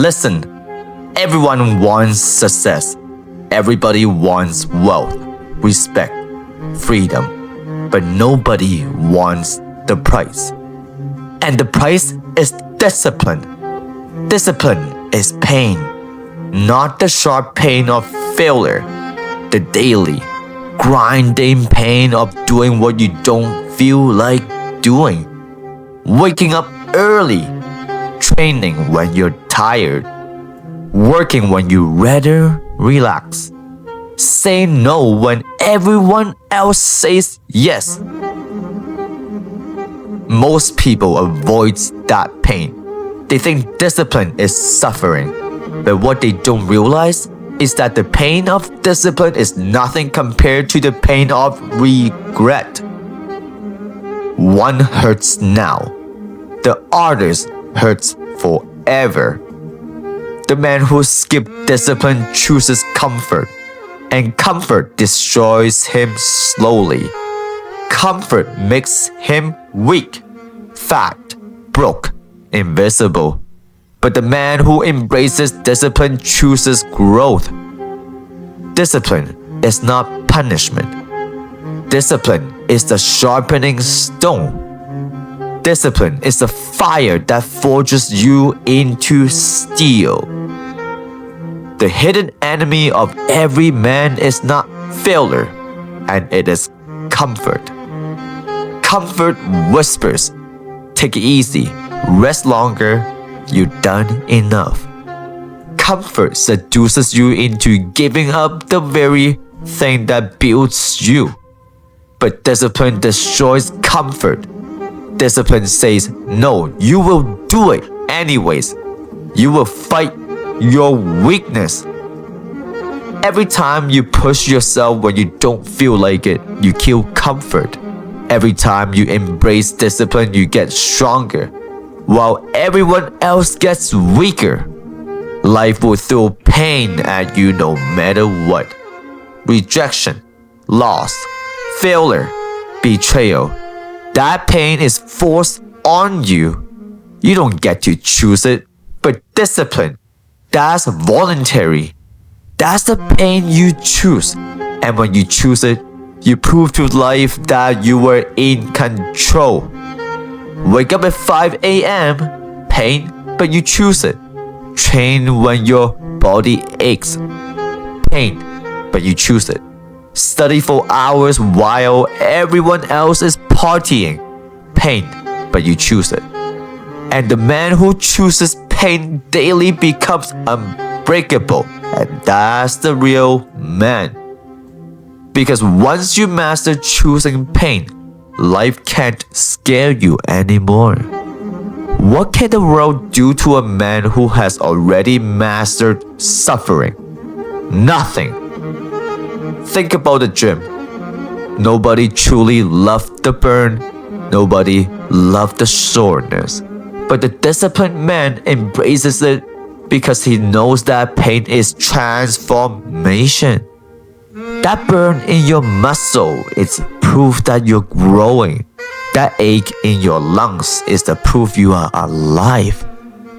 Listen, everyone wants success. Everybody wants wealth, respect, freedom. But nobody wants the price. And the price is discipline. Discipline is pain, not the sharp pain of failure, the daily, grinding pain of doing what you don't feel like doing. Waking up early, training when you're tired, working when you rather relax, saying no when everyone else says yes. Most people avoid that pain. They think discipline is suffering, but what they don't realize is that the pain of discipline is nothing compared to the pain of regret. One hurts now. The others hurts forever. The man who skips discipline chooses comfort, and comfort destroys him slowly. Comfort makes him weak, fat, broke, invisible. But the man who embraces discipline chooses growth. Discipline is not punishment. Discipline is the sharpening stone. Discipline is the fire that forges you into steel. The hidden enemy of every man is not failure, and it is comfort. Comfort whispers, take it easy, rest longer, you've done enough. Comfort seduces you into giving up the very thing that builds you. But discipline destroys comfort. Discipline says, no, you will do it anyways. You will fight your weakness. Every time you push yourself when you don't feel like it, you kill comfort. Every time you embrace discipline, you get stronger, while everyone else gets weaker. Life will throw pain at you no matter what. Rejection, loss, failure, betrayal. That pain is forced on you. You don't get to choose it, but discipline, that's voluntary. That's the pain you choose. And when you choose it, you prove to life that you were in control. Wake up at 5 a.m., pain, but you choose it. Train when your body aches, pain, but you choose it. Study for hours while everyone else is partying, pain, but you choose it. And the man who chooses pain daily becomes unbreakable, and that's the real man. Because once you master choosing pain, life can't scare you anymore. What can the world do to a man who has already mastered suffering? Nothing. Think about the gym. Nobody truly loved the burn. Nobody loved the soreness. But the disciplined man embraces it because he knows that pain is transformation. That burn in your muscle is proof that you're growing. That ache in your lungs is the proof you are alive.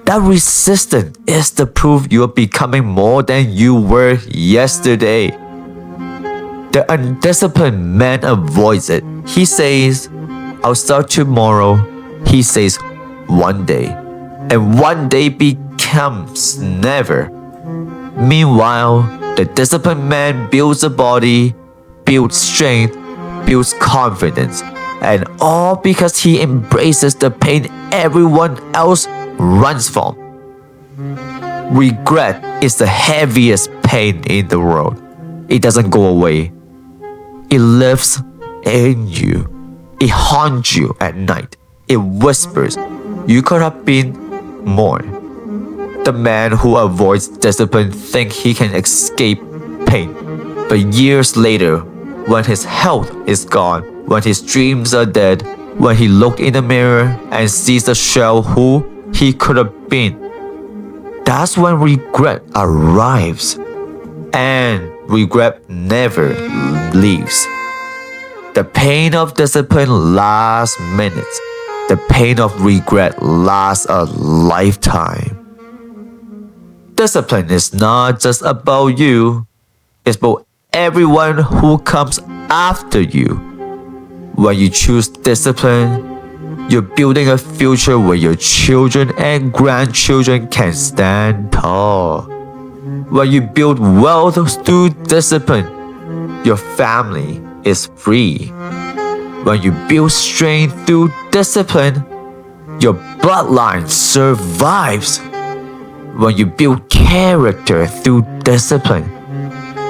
That resistance is the proof you're becoming more than you were yesterday. The undisciplined man avoids it. He says, I'll start tomorrow. He says, one day. And one day becomes never. Meanwhile, the disciplined man builds a body, builds strength, builds confidence, and all because he embraces the pain everyone else runs from. Regret is the heaviest pain in the world. It doesn't go away. It lives in you. It haunts you at night. It whispers, you could have been more. The man who avoids discipline thinks he can escape pain. But years later, when his health is gone, when his dreams are dead, when he looks in the mirror and sees the shell who he could have been, that's when regret arrives. And regret never leaves. The pain of discipline lasts minutes. The pain of regret lasts a lifetime. Discipline is not just about you, it's about everyone who comes after you. When you choose discipline, you're building a future where your children and grandchildren can stand tall. When you build wealth through discipline, your family is free. When you build strength through discipline, your bloodline survives. When you build character through discipline,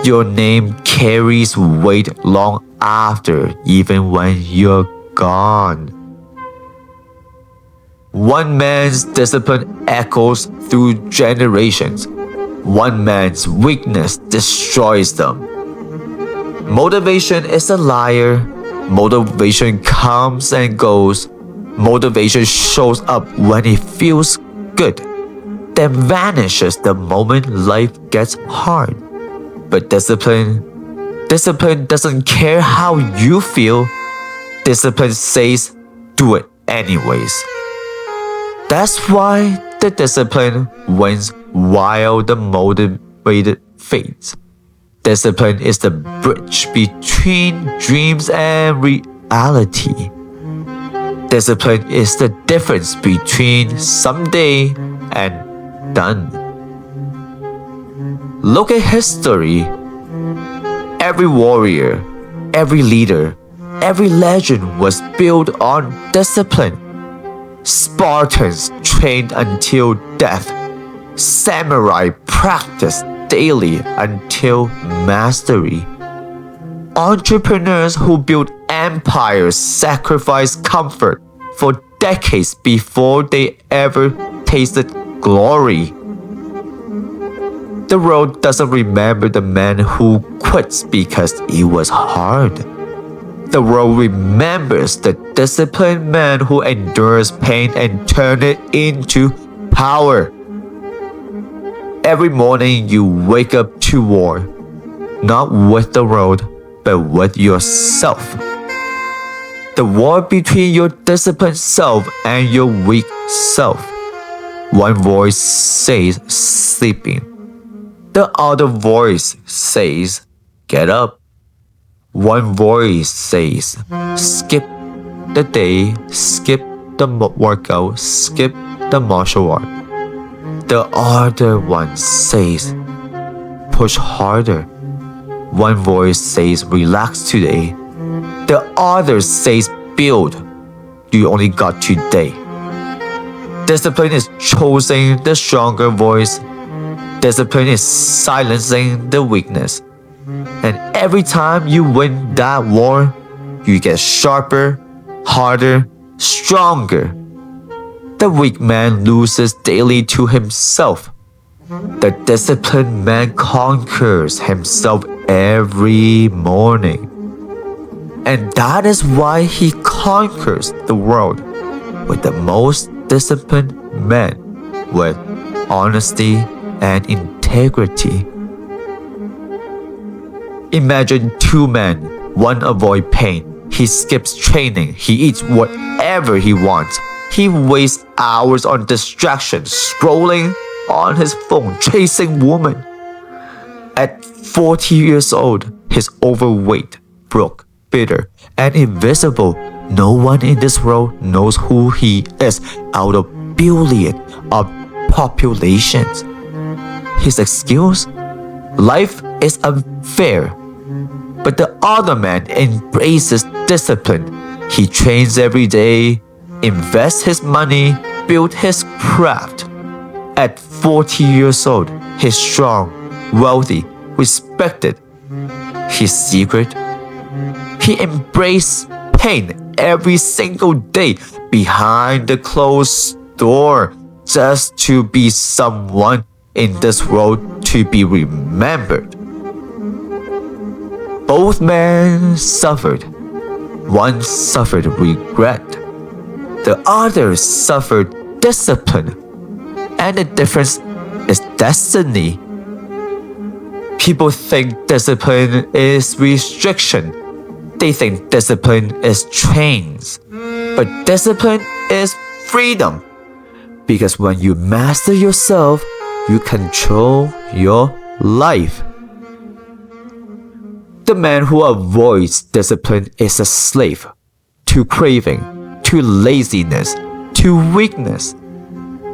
your name carries weight long after, even when you're gone. One man's discipline echoes through generations. One man's weakness destroys them. Motivation is a liar. Motivation comes and goes. Motivation shows up when it feels good, then vanishes the moment life gets hard. But discipline doesn't care how you feel. Discipline says, do it anyways. That's why the discipline wins while the motivated fades. Discipline is the bridge between dreams and reality. Discipline is the difference between someday and done. Look at history. Every warrior, every leader, every legend was built on discipline. Spartans trained until death. Samurai practiced daily until mastery. Entrepreneurs who built empires sacrificed comfort for decades before they ever tasted glory. The world doesn't remember the man who quits because it was hard. The world remembers the disciplined man who endures pain and turns it into power. Every morning you wake up to war, not with the world, but with yourself. The war between your disciplined self and your weak self. One voice says sleeping. The other voice says get up. One voice says skip the day, skip the workout, skip the martial art. The other one says push harder. One voice says relax today. The other says build. You only got today. Discipline is choosing the stronger voice. Discipline is silencing the weakness. And every time you win that war, you get sharper, harder, stronger. The weak man loses daily to himself. The disciplined man conquers himself every morning. And that is why he conquers the world with the most disciplined men with honesty and integrity. Imagine two men, one avoids pain. He skips training. He eats whatever he wants. He wastes hours on distractions, scrolling on his phone, chasing women. At 40 years old, he's overweight, broke, bitter, and invisible. No one in this world knows who he is out of billions of populations. His excuse? Life is unfair. But the other man embraces discipline. He trains every day, invests his money, builds his craft. At 40 years old, he's strong, wealthy, respected. His secret? He embraced pain every single day behind the closed door just to be someone in this world to be remembered. Both men suffered. One suffered regret. The other suffered discipline. And the difference is destiny. People think discipline is restriction. They think discipline is chains. But discipline is freedom. Because when you master yourself, you control your life. The man who avoids discipline is a slave to craving, to laziness, to weakness.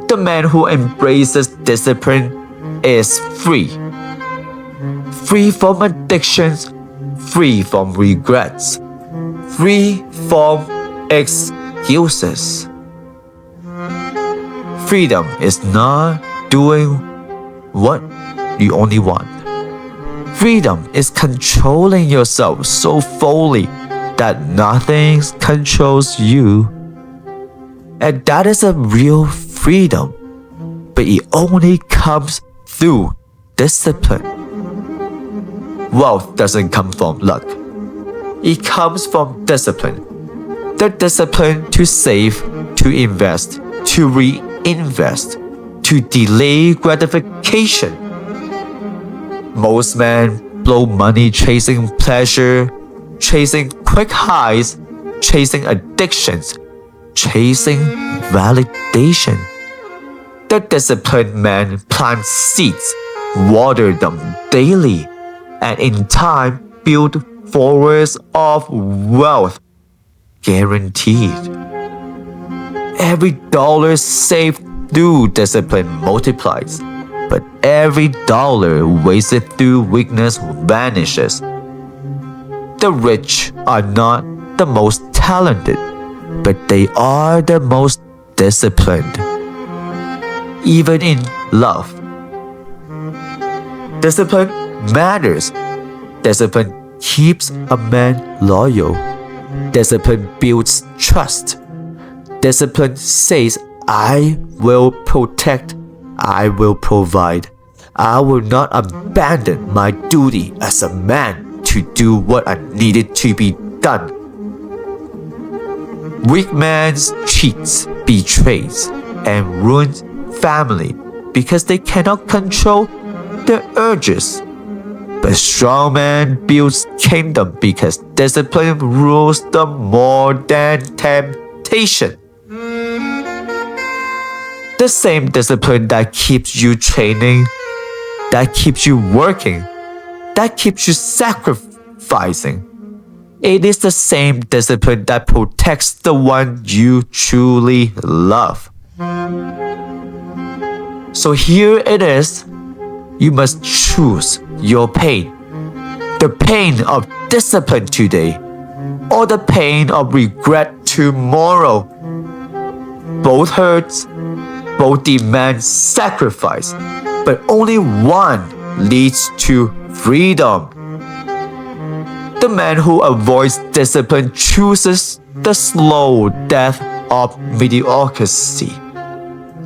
The man who embraces discipline is free. Free from addictions, free from regrets, free from excuses. Freedom is not doing what you only want. Freedom is controlling yourself so fully that nothing controls you. And that is a real freedom, but it only comes through discipline. Wealth doesn't come from luck. It comes from discipline. The discipline to save, to invest, to reinvest, to delay gratification. Most men blow money chasing pleasure, chasing quick highs, chasing addictions, chasing validation. The disciplined man plants seeds, water them daily, and in time build forests of wealth, guaranteed. Every dollar saved through discipline multiplies, but every dollar wasted through weakness vanishes. The rich are not the most talented, but they are the most disciplined. Even in love, discipline matters. Discipline keeps a man loyal. Discipline builds trust. Discipline says, I will protect, I will provide. I will not abandon my duty as a man to do what I needed to be done. Weak man cheats, betrays, and ruins family because they cannot control their urges. But strong man builds kingdom because discipline rules them more than temptation. The same discipline that keeps you training, that keeps you working, that keeps you sacrificing. It is the same discipline that protects the one you truly love. So here it is. You must choose your pain. The pain of discipline today, or the pain of regret tomorrow. Both hurts, both demand sacrifice, but only one leads to freedom. The man who avoids discipline chooses the slow death of mediocrity.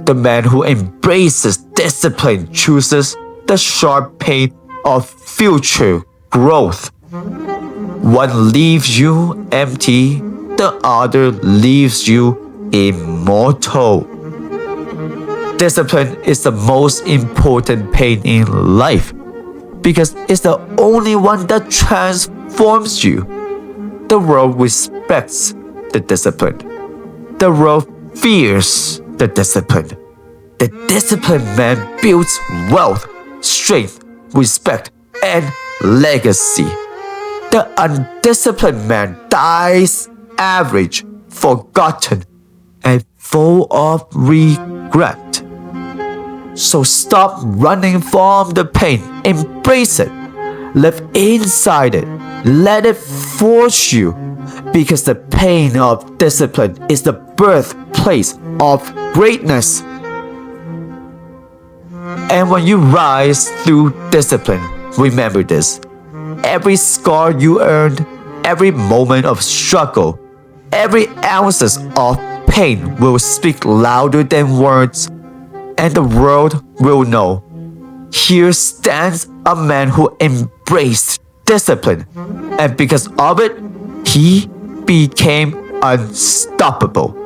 The man who embraces discipline chooses the sharp pain of future growth. One leaves you empty, the other leaves you immortal. Discipline is the most important pain in life because it's the only one that transforms you. The world respects the disciplined. The world fears the disciplined. The disciplined man builds wealth, strength, respect, and legacy. The undisciplined man dies average, forgotten, and full of regret. So stop running from the pain. Embrace it. Live inside it. Let it force you. Because the pain of discipline is the birthplace of greatness. And when you rise through discipline, remember this. Every scar you earned, every moment of struggle, every ounces of pain will speak louder than words, and the world will know. Here stands a man who embraced discipline, and because of it, he became unstoppable.